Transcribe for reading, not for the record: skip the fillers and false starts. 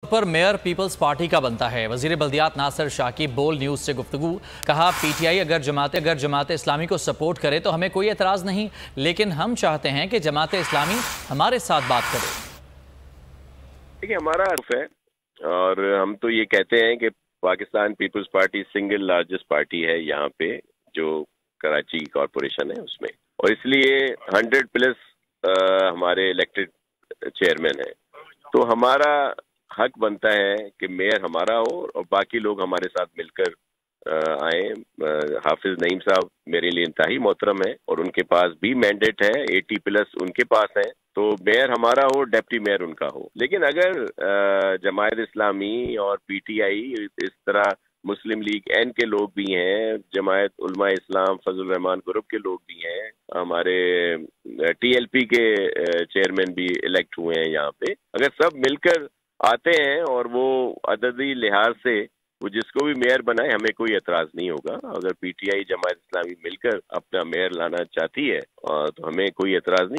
पर mayor peoples party का बनता है। वजीर बल्दियात नासिर शाकिब बोल न्यूज़ से गुफ्तगू। कहा पीटीआई अगर जमात इस्लामी को सपोर्ट करे तो हमें कोई एतराज़ नहीं, लेकिन हम चाहते हैं कि जमात इस्लामी हमारे साथ बात करे। देखिए, हमारा हर्फ है और हम तो ये कहते हैं कि Pakistan People's Party single largest party है यहाँ पे, जो कराची कॉरपोरेशन है उसमें, और इसलिए 100+ हमारे इलेक्टेड चेयरमैन है। तो हमारा हक बनता है कि मेयर हमारा हो और बाकी लोग हमारे साथ मिलकर आए। हाफिज नईम साहब मेरे लिए इंतहाई मोहतरम है और उनके पास भी मैंडेट है, 80+ उनके पास है। तो मेयर हमारा हो, डिप्टी मेयर उनका हो। लेकिन अगर जमात इस्लामी और पीटीआई इस तरह मुस्लिम लीग एन के लोग भी हैं, जमायत उलमा इस्लाम फजल रहमान ग्रुप के लोग भी हैं, हमारे टीएलपी के चेयरमैन भी इलेक्ट हुए हैं यहाँ पे, अगर सब मिलकर आते हैं और वो अददी लिहाज से वो जिसको भी मेयर बनाए, हमें कोई एतराज नहीं होगा। अगर पीटीआई जमात इस्लामी मिलकर अपना मेयर लाना चाहती है तो हमें कोई एतराज नहीं।